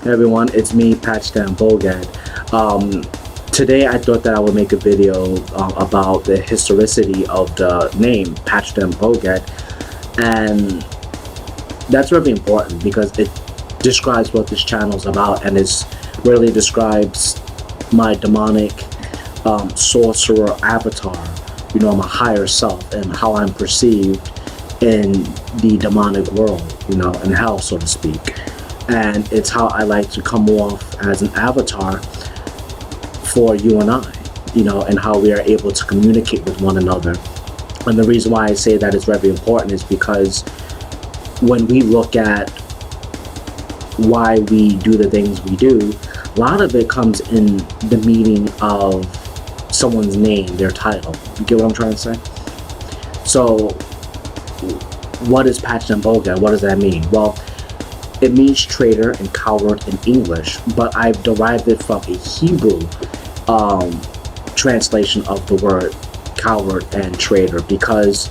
Hey everyone, it's me, Pachdan-Boged. Today I thought that I would make a video about the historicity of the name Pachdan-Boged, and that's really important because it describes what this channel is about, and it really describes my demonic sorcerer avatar, my higher self, and how I'm perceived in the demonic world, in hell, so to speak. And it's how I like to come off as an avatar for you and I, and how we are able to communicate with one another. And the reason why I say that is very important is because when we look at why we do the things we do, a lot of it comes in the meaning of someone's name, their title. You get what I'm trying to say? So, what is Pachdan-Boged? What does that mean? Well, it means traitor and coward in English, but I've derived it from a Hebrew translation of the word coward and traitor because,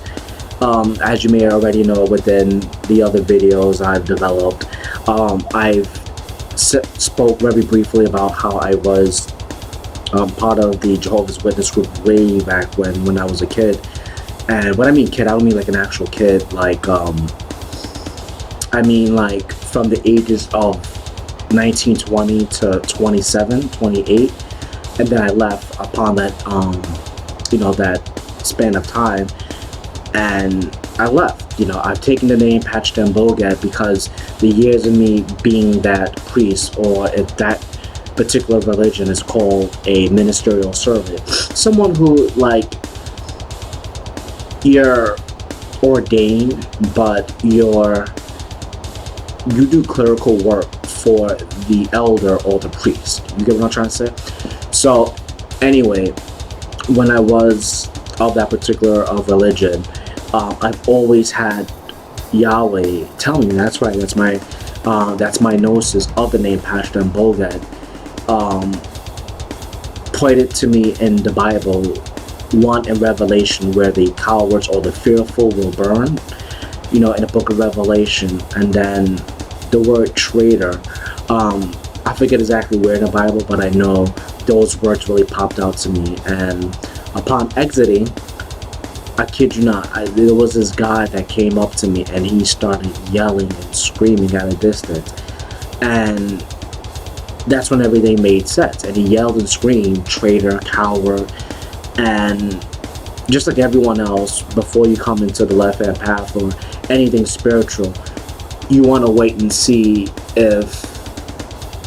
as you may already know within the other videos I've developed, I've spoke very briefly about how I was part of the Jehovah's Witness group way back when I was a kid. And when I mean kid, I don't mean like an actual kid, like I mean like from the ages of 19, 20 to 27, 28, and then I left upon that that span of time, and I left. I've taken the name Pachdan-Boged because the years of me being that priest, or if that particular religion is called a ministerial servant, someone who, like, you're ordained, but you do clerical work for the elder or the priest. You get what I'm trying to say? So, anyway, when I was of that particular religion, I've always had Yahweh tell me, that's right, that's my gnosis of the name Pachdan-Boged, pointed to me in the Bible, one in Revelation where the cowards or the fearful will burn, in the book of Revelation. And then the word traitor, I forget exactly where in the Bible, but I know those words really popped out to me. And upon exiting, I kid you not, there was this guy that came up to me and he started yelling and screaming at a distance. And that's when everything made sense. And he yelled and screamed, traitor, coward, and just like everyone else, before you come into the left-hand path or anything spiritual, you want to wait and see if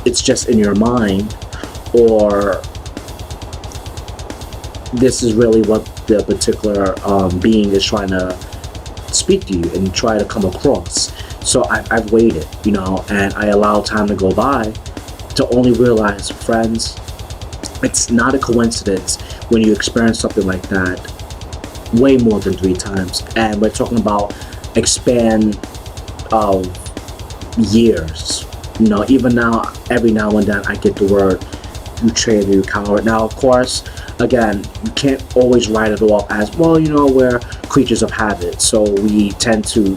it's just in your mind or this is really what the particular being is trying to speak to you and try to come across. So I've waited, and I allow time to go by to only realize, friends, it's not a coincidence when you experience something like that way more than 3 times. And we're talking about expand of years. Even now, every now and then I get the word, you traitor, you coward. Now, of course, again, you can't always write it off as, well, we're creatures of habit. So we tend to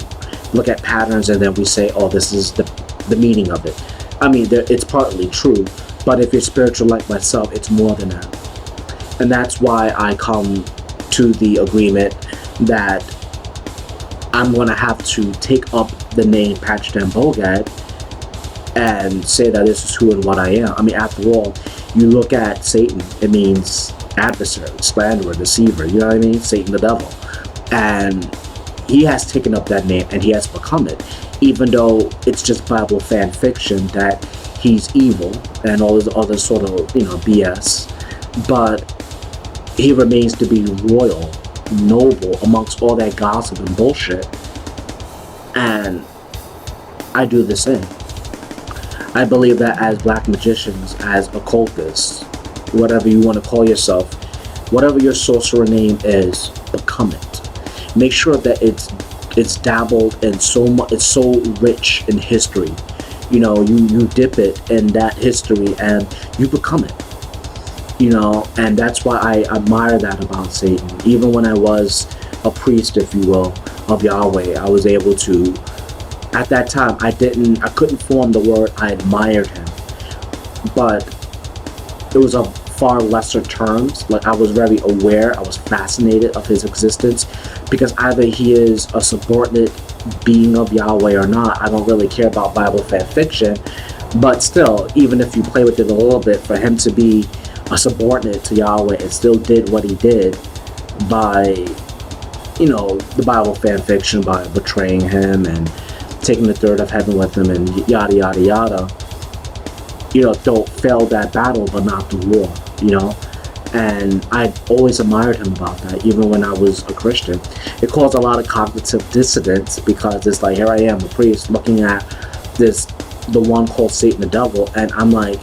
look at patterns and then we say, oh, this is the meaning of it. I mean, it's partly true, but if you're spiritual like myself, it's more than that. And that's why I come to the agreement that I'm going to have to take up the name Pachdan-Boged and say that this is who and what I am. I mean, after all, you look at Satan, it means adversary, slanderer, deceiver, you know what I mean? Satan the devil. And he has taken up that name and he has become it, even though it's just Bible fan fiction that he's evil and all this other sort of, BS. But he remains to be royal, noble amongst all that gossip and bullshit. And I do the same. I believe that as black magicians, as occultists, whatever you want to call yourself, whatever your sorcerer name is, become it. Make sure that it's dabbled in so much, it's so rich in history. You dip it in that history and you become it. And that's why I admire that about Satan. Even when I was a priest, if you will, of Yahweh, I was able to At that time, I couldn't form the word I admired him, but it was a far lesser terms. Like I was very aware, I was fascinated of his existence, because either he is a subordinate being of Yahweh or not. I don't really care about Bible fan fiction, but still, even if you play with it a little bit, for him to be a subordinate to Yahweh and still did what he did by, the Bible fan fiction, by betraying him and taking the third of heaven with him and yada yada yada. Don't fail that battle, but not the war. And I always admired him about that, even when I was a Christian. It caused a lot of cognitive dissonance, because it's like, here I am, a priest, looking at the one called Satan the devil, and I'm like,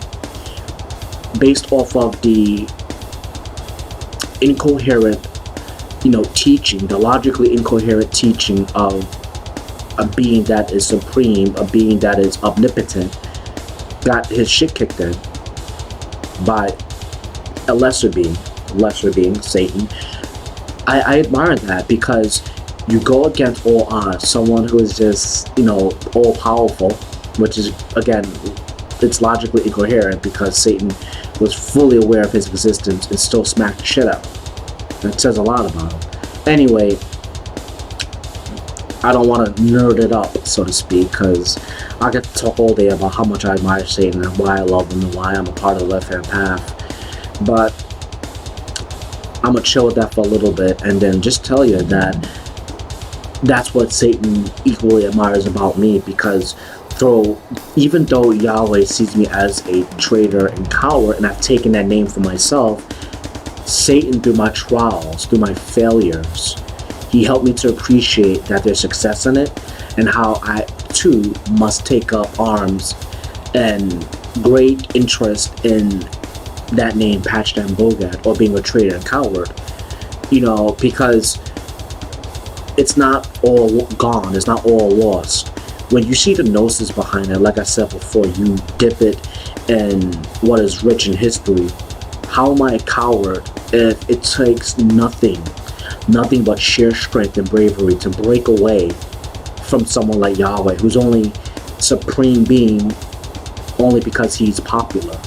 based off of the incoherent, teaching, the logically incoherent teaching of a being that is supreme, a being that is omnipotent, got his shit kicked in by a lesser being, Satan. I admire that, because you go against all odds, someone who is just, all powerful, which is, again, it's logically incoherent, because Satan was fully aware of his existence and still smacked the shit out. That says a lot about him. Anyway, I don't want to nerd it up, so to speak, because I get to talk all day about how much I admire Satan and why I love him and why I'm a part of the left-hand path. But I'm going to chill with that for a little bit and then just tell you that that's what Satan equally admires about me, because even though Yahweh sees me as a traitor and coward, and I've taken that name for myself, Satan, through my trials, through my failures, he helped me to appreciate that there's success in it, and how I too must take up arms and great interest in that name, Pachdan-Boged, or being a traitor and coward, because it's not all gone, it's not all lost. When you see the gnosis behind it, like I said before, you dip it in what is rich in history. How am I a coward if it takes nothing but sheer strength and bravery to break away from someone like Yahweh, who's only supreme being only because he's popular?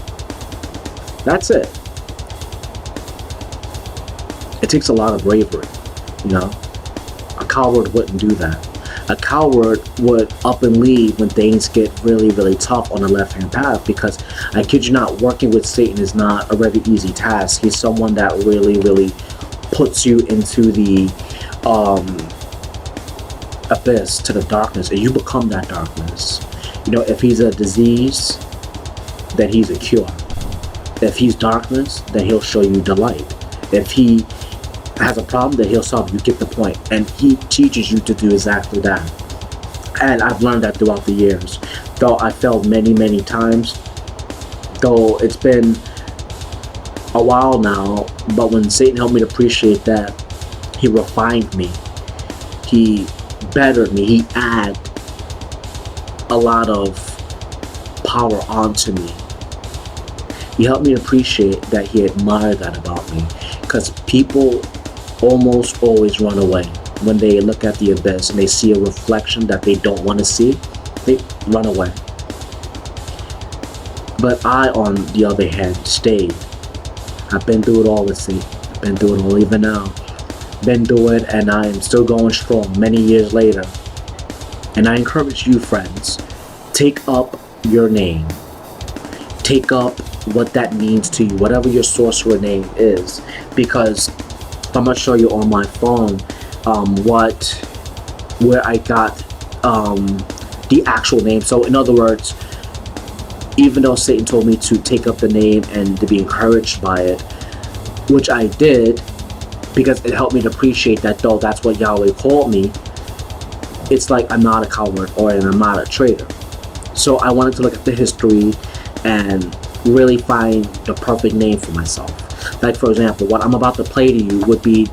That's it. It takes a lot of bravery, A coward wouldn't do that. A coward would up and leave when things get really, really tough on the left-hand path, because I kid you not, working with Satan is not a very easy task. He's someone that really, really puts you into the abyss, to the darkness, and you become that darkness. If he's a disease, then he's a cure. If he's darkness, then he'll show you the light. If he has a problem, then he'll solve. You get the point. And he teaches you to do exactly that. And I've learned that throughout the years. Though I failed many, many times. Though it's been a while now. But when Satan helped me to appreciate that, he refined me. He bettered me. He added a lot of power onto me. He helped me appreciate that he admired that about me. Because people almost always run away when they look at the abyss and they see a reflection that they don't want to see. They run away. But I, on the other hand, stayed. I've been through it all with Satan. I've been through it all even now. Been through it, and I am still going strong many years later. And I encourage you, friends, take up your name. Take up what that means to you, whatever your sorcerer name is, because I'm gonna show you on my phone where I got the actual name. So in other words, even though Satan told me to take up the name and to be encouraged by it, which I did, because it helped me to appreciate that though that's what Yahweh called me, it's like I'm not a coward or I'm not a traitor. So I wanted to look at the history and really find the perfect name for myself. Like, for example, what I'm about to play to you would be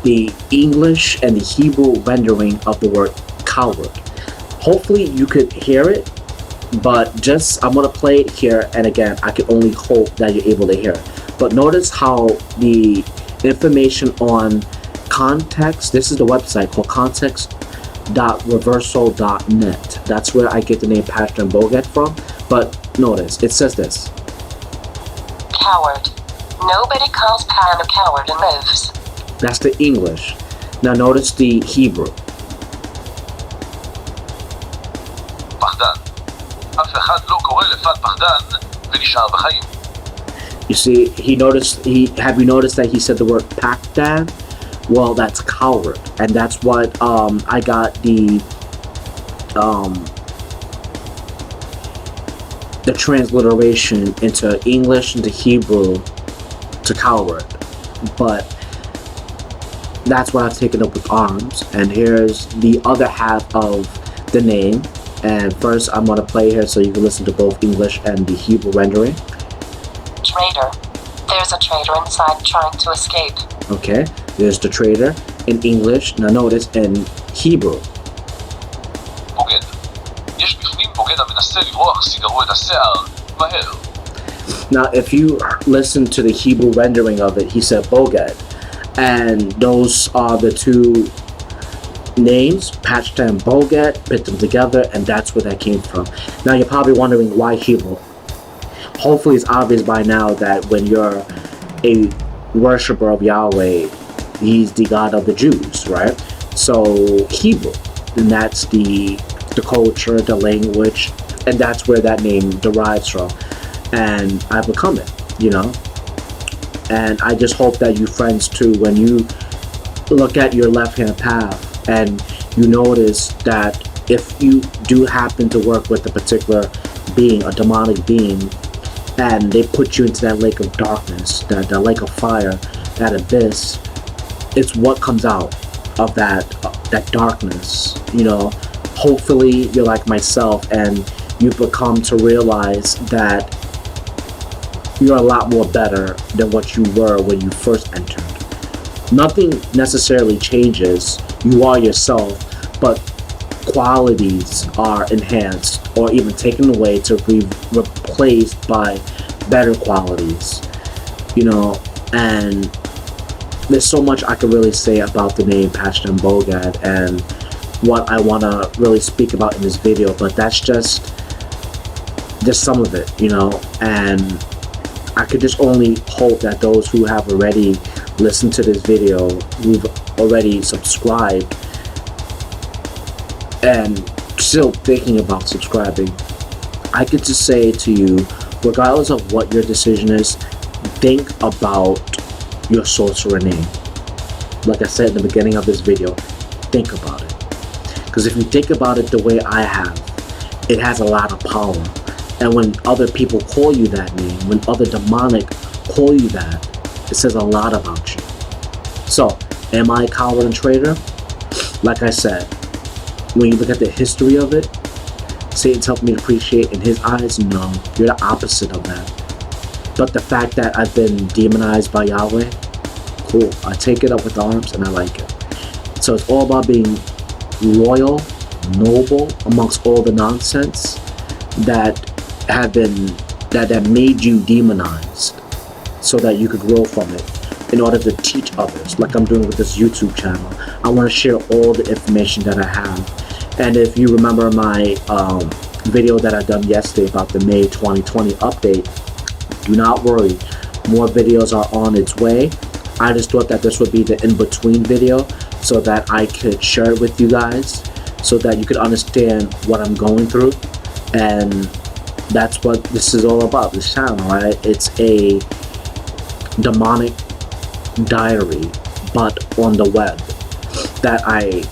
the English and the Hebrew rendering of the word coward. Hopefully you could hear it, but I'm going to play it here, and again, I can only hope that you're able to hear it. But notice how the information on context, this is the website called Reversal.net. That's where I get the name Pachdan-Boged from. But notice, it says this. Coward. Nobody calls Pan a coward and lives. That's the English. Now notice the Hebrew. פחדן. אף אחד לא קורא לפת פחדן ונשאר בחיים. You see, have you noticed that he said the word Pachdan? Well, that's coward, and that's what I got the transliteration into English into Hebrew to coward. But that's what I've taken up with arms, and here's the other half of the name. And first I'm going to play here so you can listen to both English and the Hebrew rendering. Traitor. There's a traitor inside trying to escape. Okay, there's the traitor in English. Now notice in Hebrew. בוגד. יש בפנים בוגד המנסה לברוח, סיגרו את השיער, מהר. Now if you listen to the Hebrew rendering of it, he said Boged. And those are the two names, Pachdan-Boged, put them together, and that's where that came from. Now you're probably wondering why Hebrew. Hopefully it's obvious by now that when you're a worshiper of Yahweh, he's the God of the Jews, right? So Hebrew, and that's the culture, the language, and that's where that name derives from. And I've become it, you know? And I just hope that you friends too, when you look at your left-hand path and you notice that if you do happen to work with a particular being, a demonic being, and they put you into that lake of darkness, that lake of fire, that abyss, it's what comes out of that darkness, you know. Hopefully you're like myself and you've become to realize that you're a lot more better than what you were when you first entered. Nothing necessarily changes. You are yourself, but qualities are enhanced or even taken away to be replaced by better qualities, you know. And there's so much I could really say about the name Pachdan-Boged and what I want to really speak about in this video, but that's just some of it, you know. And I could just only hope that those who have already listened to this video, who've already subscribed and still thinking about subscribing, I could just say to you, regardless of what your decision is, think about your sorcerer name. Like I said in the beginning of this video, think about it. Because if you think about it the way I have, it has a lot of power. And when other people call you that name, when other demonic call you that, it says a lot about you. So, am I a coward and traitor? Like I said, when you look at the history of it, Satan's helped me appreciate in his eyes, no, you're the opposite of that. But the fact that I've been demonized by Yahweh, cool. I take it up with arms and I like it. So it's all about being loyal, noble amongst all the nonsense that have been that made you demonized, so that you could grow from it in order to teach others, like I'm doing with this YouTube channel. I want to share all the information that I have. And if you remember my video that I done yesterday about the May 2020 update, do not worry, more videos are on its way. I just thought that this would be the in-between video so that I could share it with you guys, so that you could understand what I'm going through. And that's what this is all about, this channel, right? It's a demonic diary, but on the web, that I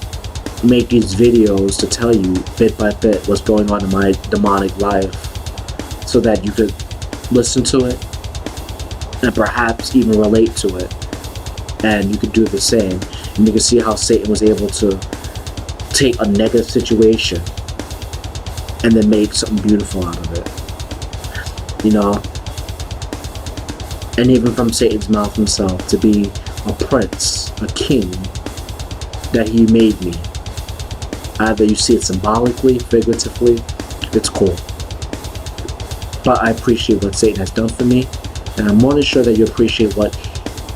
make these videos to tell you bit by bit what's going on in my demonic life, so that you could listen to it and perhaps even relate to it, and you could do the same. And you can see how Satan was able to take a negative situation and then make something beautiful out of it, you know. And even from Satan's mouth himself, to be a prince, a king, that he made me. Either you see it symbolically, figuratively, it's cool. But I appreciate what Satan has done for me, and I'm more than sure that you appreciate what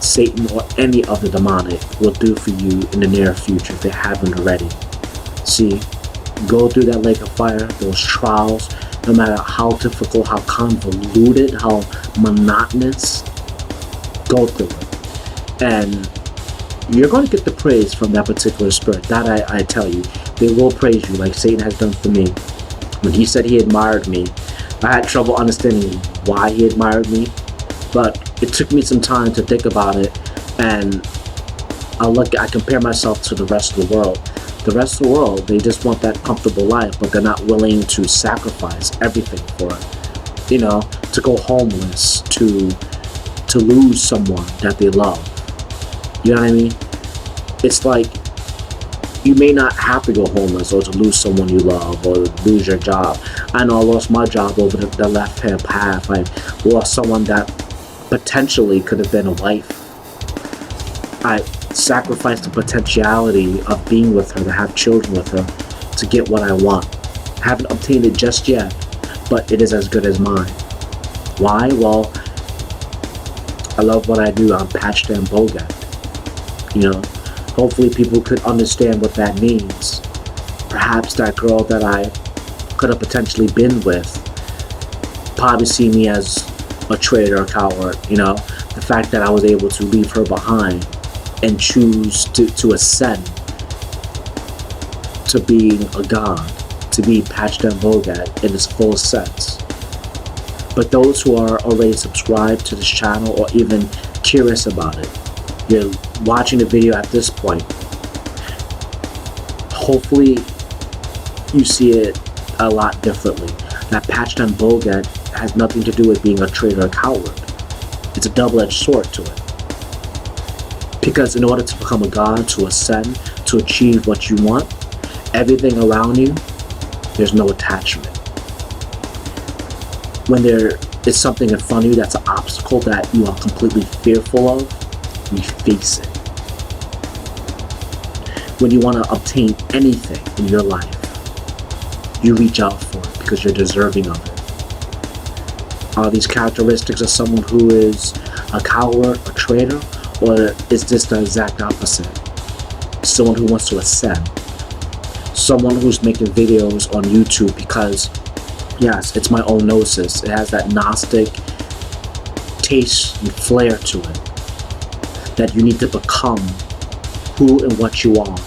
Satan or any other demonic will do for you in the near future if they haven't already. See, go through that lake of fire, those trials, no matter how difficult, how convoluted, how monotonous, go through it. And you're going to get the praise from that particular spirit. That I tell you. They will praise you like Satan has done for me. When he said he admired me, I had trouble understanding why he admired me. But it took me some time to think about it. And I compare myself to the rest of the world. The rest of the world, they just want that comfortable life, but they're not willing to sacrifice everything for it. You know, to go homeless, to lose someone that they love. You know what I mean? It's like you may not have to go homeless or to lose someone you love or lose your job. I know I lost my job over the left-hand path. I lost someone that potentially could have been a wife. I sacrificed the potentiality of being with her, to have children with her, to get what I want. I haven't obtained it just yet, but it is as good as mine. Why? Well, I love what I do. I'm Pachdan-Boged. You know, hopefully people could understand what that means. Perhaps that girl that I could have potentially been with probably see me as a traitor, a coward. You know, the fact that I was able to leave her behind and choose to ascend to being a god, to be Pachdan-Boged in its full sense. But those who are already subscribed to this channel or even curious about it, you're watching the video at this point, hopefully you see it a lot differently. That Pachdan-Boged has nothing to do with being a traitor or coward. It's a double-edged sword to it. Because in order to become a god, to ascend, to achieve what you want, everything around you, there's no attachment. When there is something in front of you that's an obstacle that you are completely fearful of, you face it. When you want to obtain anything in your life, you reach out for it because you're deserving of it. Are these characteristics of someone who is a coward, a traitor, or is this the exact opposite? Someone who wants to ascend. Someone who's making videos on YouTube because, yes, it's my own gnosis. It has that Gnostic taste and flair to it. That you need to become who and what you are.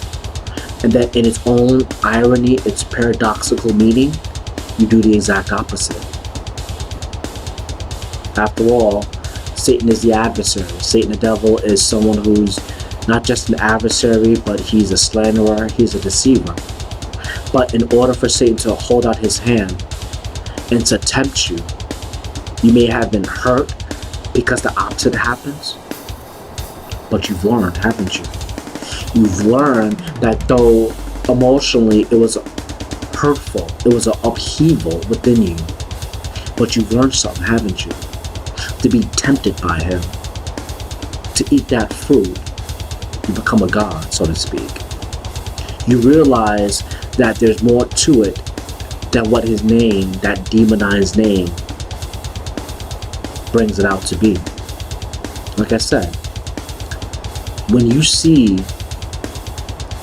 And that in its own irony, its paradoxical meaning, you do the exact opposite. After all, Satan is the adversary. Satan the devil is someone who's not just an adversary, but he's a slanderer, he's a deceiver. But in order for Satan to hold out his hand and to tempt you, you may have been hurt because the opposite happens, but you've learned, haven't you? You've learned that though emotionally it was hurtful, it was an upheaval within you, but you've learned something, haven't you? To be tempted by him, to eat that food, you become a god, so to speak. You realize that there's more to it than what his name, that demonized name, brings it out to be. Like I said, when you see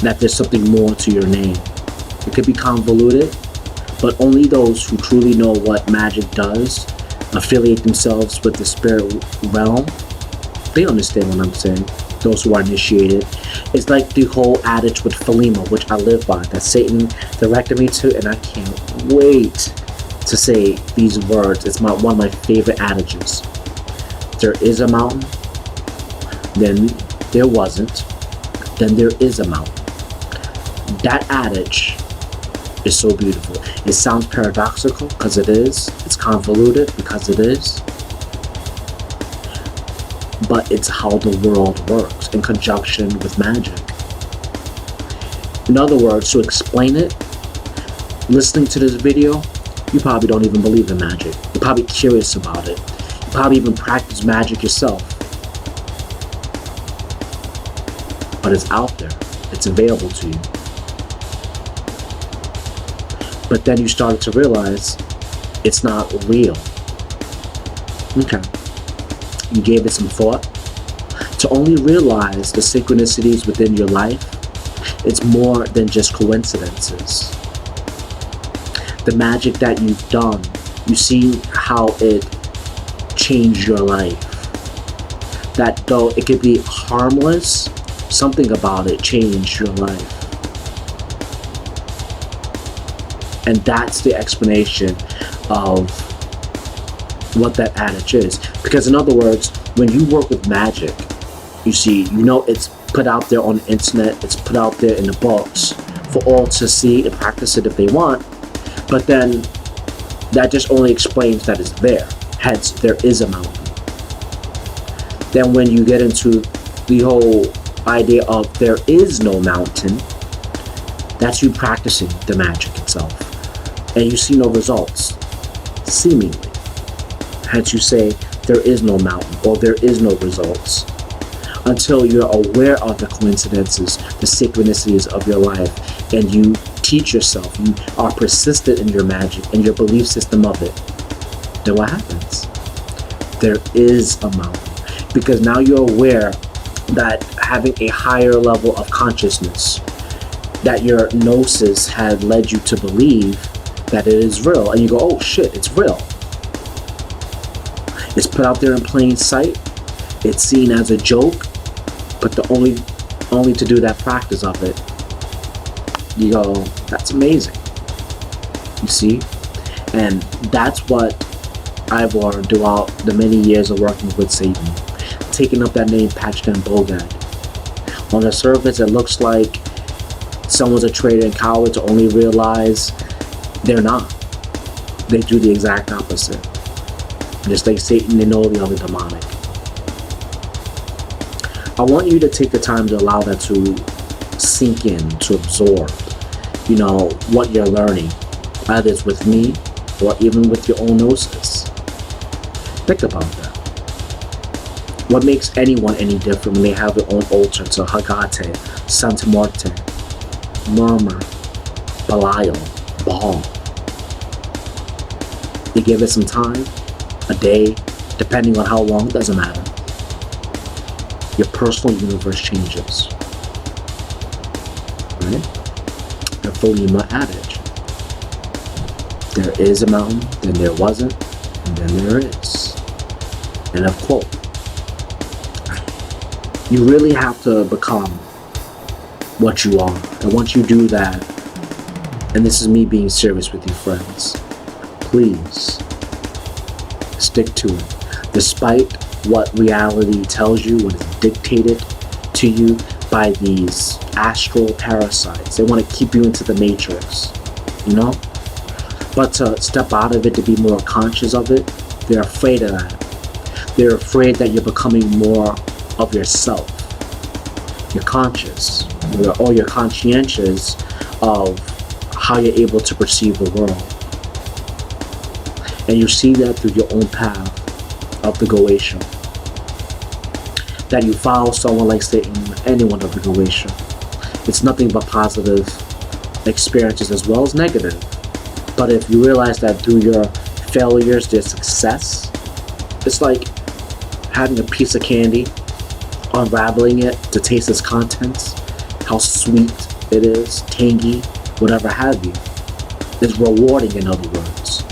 that there's something more to your name, it could be convoluted, but only those who truly know what magic does, affiliate themselves with the spirit realm, they understand what I'm saying. Those who are initiated. It's like the whole adage with Philema, which I live by, that Satan directed me to, and I can't wait to say these words. It's one of my favorite adages. There is a mountain, then there wasn't, then there is a mountain. That adage is so beautiful. It sounds paradoxical because it is. It's convoluted because it is. But it's how the world works in conjunction with magic. In other words, to explain it, listening to this video, you probably don't even believe in magic. You're probably curious about it. You probably even practice magic yourself. But it's out there. It's available to you. But then you started to realize it's not real. Okay. You gave it some thought to only realize the synchronicities within your life It's more than just coincidences. The magic that you've done, you see how it changed your life. That though it could be harmless, something about it changed your life. And that's the explanation of what that adage is. Because in other words, when you work with magic, you see, you know it's put out there on the internet, it's put out there in the books for all to see and practice it if they want. But then that just only explains that it's there. Hence, there is a mountain. Then when you get into the whole idea of there is no mountain, that's you practicing the magic itself. And you see no results, seemingly. Hence you say there is no mountain or there is no results until you're aware of the coincidences, the synchronicities of your life, and you teach yourself, you are persistent in your magic and your belief system of it. Then what happens? There is a mountain. Because now you're aware that having a higher level of consciousness, that your gnosis had led you to believe that it is real. And you go, oh shit, it's real. It's put out there in plain sight. It's seen as a joke. But the only to do that practice of it, you go, that's amazing. You see? And that's what I've learned throughout the many years of working with Satan. Taking up that name, Pachdan-Boged. On the surface, it looks like someone's a traitor and coward to only realize they're not. They do the exact opposite. Just like Satan, they know the other demonic. I want you to take the time to allow that to sink in, to absorb, you know, what you're learning, either it's with me or even with your own gnosis. Think about that. What makes anyone any different when they have their own altar to Hagate, Santa Muerte, Murmur, Belial, Baal? You give it some time, a day, depending on how long, doesn't matter. Your personal universe changes. Right? The Folima adage. There is a mountain, then there wasn't, and then there is. End of quote. You really have to become what you are. And once you do that, and this is me being serious with you friends, please stick to it. Despite what reality tells you, what is dictated to you by these astral parasites. They want to keep you into the matrix, you know? But to step out of it, to be more conscious of it, they're afraid of that. They're afraid that you're becoming more of yourself. You're conscious, or you're conscientious of how you're able to perceive the world. And you see that through your own path of the Goetia. That you follow someone like Satan, anyone of the Goetia. It's nothing but positive experiences as well as negative. But if you realize that through your failures, there's success, it's like having a piece of candy, unraveling it to taste its contents, how sweet it is, tangy, whatever have you. It's rewarding, in other words.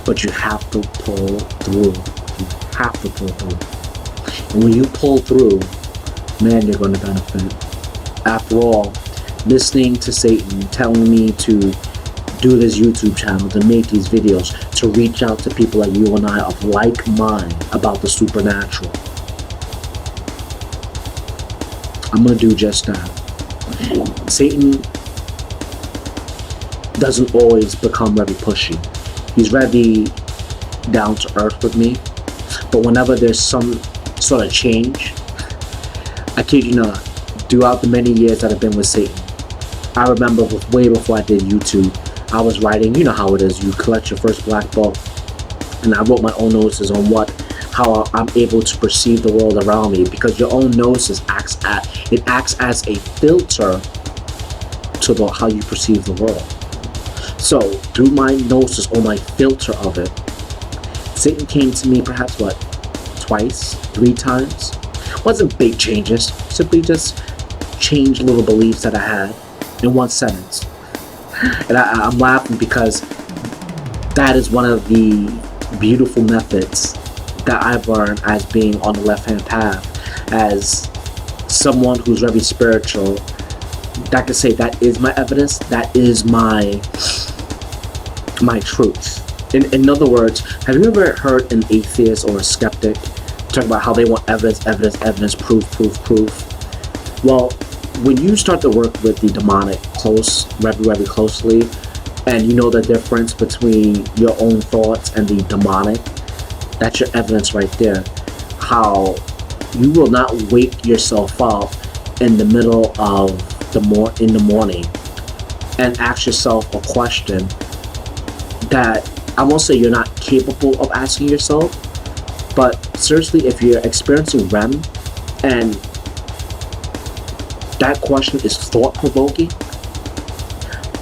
But you have to pull through. You have to pull through. And when you pull through, man, you're going to benefit. After all, listening to Satan telling me to do this YouTube channel, to make these videos, to reach out to people like you and I of like mind about the supernatural. I'm going to do just that. Satan doesn't always become very pushy. He's very down to earth with me. But whenever there's some sort of change, I kid you not, throughout the many years that I've been with Satan, I remember way before I did YouTube, I was writing, you know how it is, you collect your first black book, and I wrote my own notices on how I'm able to perceive the world around me, because your own gnosis acts as a filter to how you perceive the world. So through my gnosis or my filter of it, Satan came to me perhaps twice, 3 times. Wasn't big changes, simply just change little beliefs that I had in one sentence. And I'm laughing because that is one of the beautiful methods that I've learned as being on the left-hand path, as someone who's very spiritual. That could say that is my evidence, that is my truth. In other words, have you ever heard an atheist or a skeptic talk about how they want evidence, proof? Well, when you start to work with the demonic very closely, and you know the difference between your own thoughts and the demonic, that's your evidence right there. How you will not wake yourself up in the middle of in the morning and ask yourself a question that I won't say you're not capable of asking yourself, but seriously, if you're experiencing REM and that question is thought-provoking,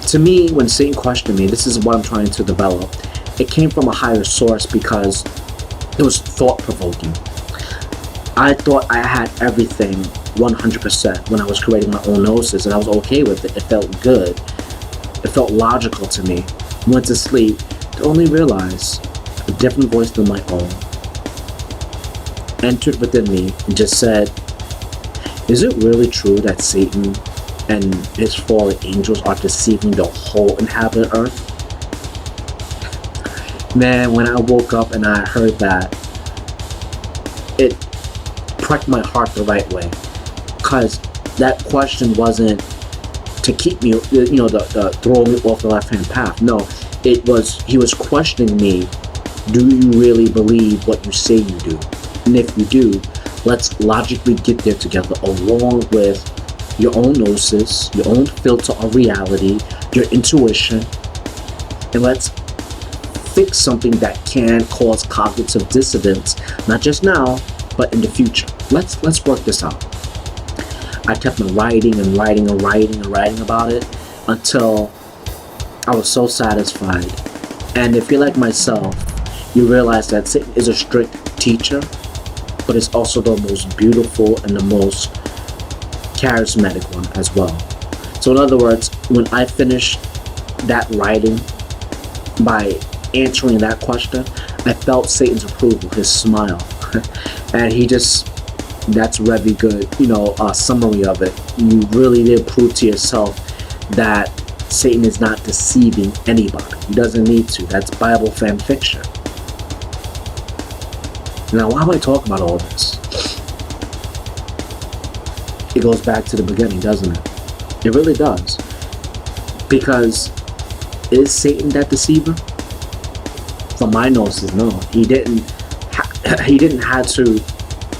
to me, when Satan questioned me, this is what I'm trying to develop. It came from a higher source because it was thought-provoking. I thought I had everything 100% when I was creating my own gnosis, and I was okay with it. It felt good. It felt logical to me. Went to sleep to only realize a different voice than my own entered within me and just said, is it really true that Satan and his fallen angels are deceiving the whole inhabited earth? Man, when I woke up and I heard that, it pricked my heart the right way. Because that question wasn't to keep me, the throw me off the left-hand path. No, it was, he was questioning me, do you really believe what you say you do? And if you do, let's logically get there together along with your own gnosis, your own filter of reality, your intuition, and let's fix something that can cause cognitive dissonance, not just now, but in the future. Let's work this out. I kept on writing about it until I was so satisfied. And if you're like myself, you realize that Satan is a strict teacher, but it's also the most beautiful and the most charismatic one as well. So in other words, when I finished that writing by answering that question, I felt Satan's approval, his smile. And he just, that's really good, summary of it. You really did prove to yourself that Satan is not deceiving anybody. He doesn't need to. That's Bible fan fiction. Now, why am I talking about all this? It goes back to the beginning, doesn't it? It really does. Because is Satan that deceiver? From my gnosis, no. He didn't have to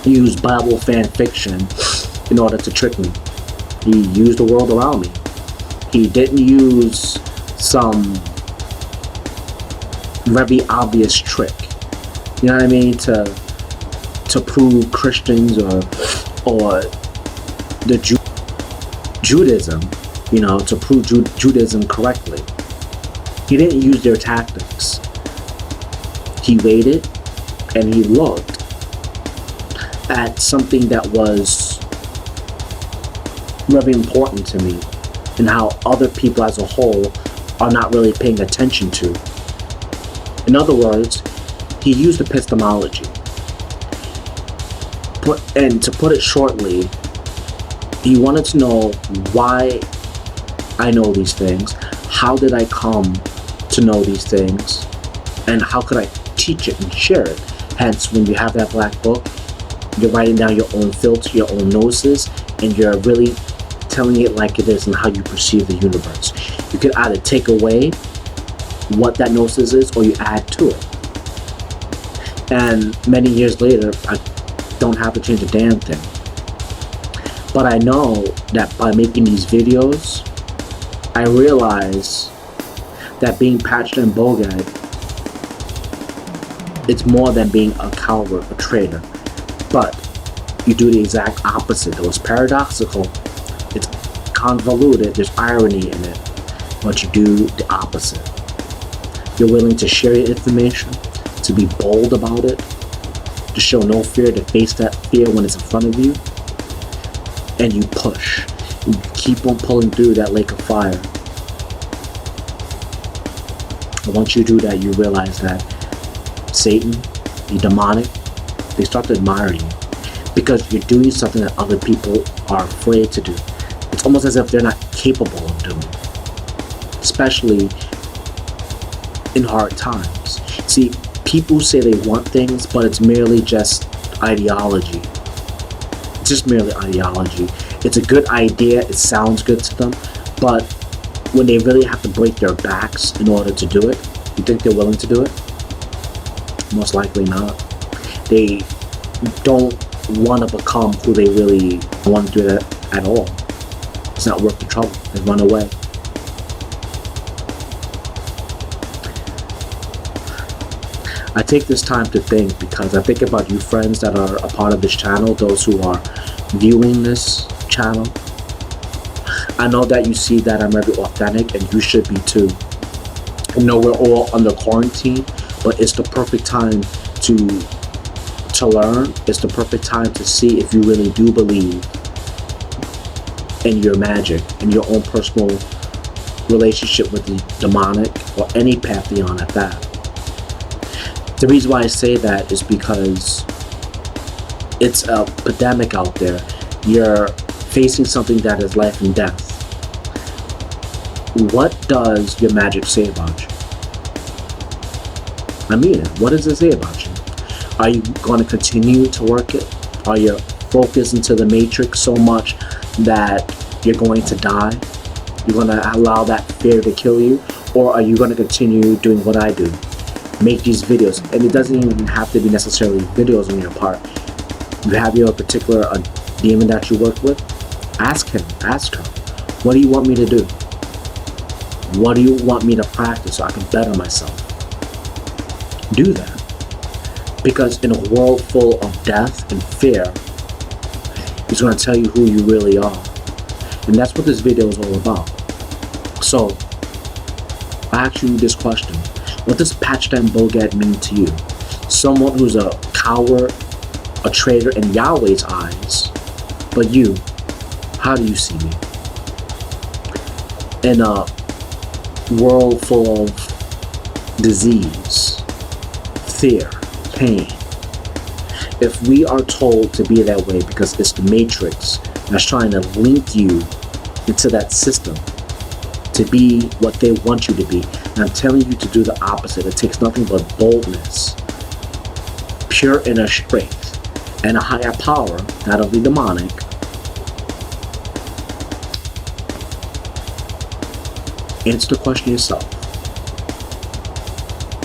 use Bible fan fiction in order to trick me. He used the world around me. He didn't use some very obvious trick, you know what I mean, to prove Christians or the Judaism, to prove Judaism correctly. He didn't use their tactics. He waited and he looked at something that was very important to me and how other people as a whole are not really paying attention to. In other words, he used epistemology. And to put it shortly, he wanted to know why I know these things, how did I come to know these things, and how could I teach it and share it. Hence, when you have that black book, you're writing down your own filter, your own gnosis, and you're really telling it like it is and how you perceive the universe. You could either take away what that gnosis is or you add to it. And many years later, I don't have to change a damn thing. But I know that by making these videos, I realize that being Pachdan-Boged, it's more than being a coward, a traitor. But you do the exact opposite. It was paradoxical, it's convoluted, there's irony in it, but you do the opposite. You're willing to share your information, to be bold about it, to show no fear, to face that fear when it's in front of you, and you push. You keep on pulling through that lake of fire. And once you do that, you realize that Satan, the demonic, they start to admire you because you're doing something that other people are afraid to do. It's almost as if they're not capable of doing, especially in hard times. See, people say they want things, but it's merely just ideology. It's just merely ideology. It's a good idea, it sounds good to them, but when they really have to break their backs in order to do it, you think they're willing to do it? Most likely not. They don't want to become who they really want to do that at all. It's not worth the trouble. They run away. I take this time to think because I think about you friends that are a part of this channel, those who are viewing this channel. I know that you see that I'm very authentic, and you should be too. I know we're all under quarantine, but it's the perfect time to learn. It's the perfect time to see if you really do believe in your magic, in your own personal relationship with the demonic or any pantheon at that. The reason why I say that is because it's a pandemic out there. You're facing something that is life and death. What does your magic say about you? I mean it. What does it say about you? Are you going to continue to work it? Are you focused into the matrix so much that you're going to die? You're going to allow that fear to kill you? Or are you going to continue doing what I do? Make these videos. And it doesn't even have to be necessarily videos on your part. You have your particular demon that you work with. Ask him, ask her, what do you want me to do? What do you want me to practice so I can better myself? Do that. Because in a world full of death and fear, he's going to tell you who you really are. And that's what this video is all about. So, I ask you this question. What does Pachdan-Boged mean to you? Someone who's a coward, a traitor in Yahweh's eyes. But you, how do you see me? In a world full of disease, fear, pain. If we are told to be that way because it's the matrix that's trying to link you into that system to be what they want you to be, and I'm telling you to do the opposite. It takes nothing but boldness, pure inner strength, and a higher power, that of the demonic, answer the question yourself.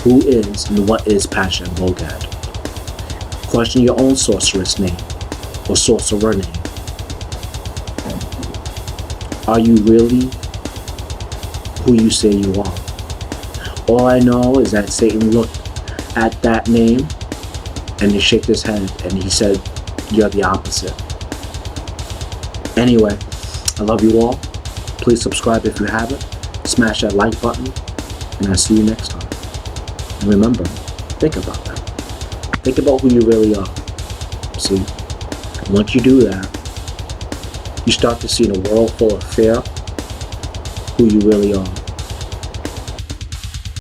Who is and what is Pachdan-Boged? Question your own sorceress name or sorcerer name. Are you really who you say you are? All I know is that Satan looked at that name and he shook his head and he said, you're the opposite. Anyway, I love you all. Please subscribe if you haven't. Smash that like button, and I'll see you next time. And remember, think about that. Think about who you really are. See, once you do that, you start to see in a world full of fear who you really are.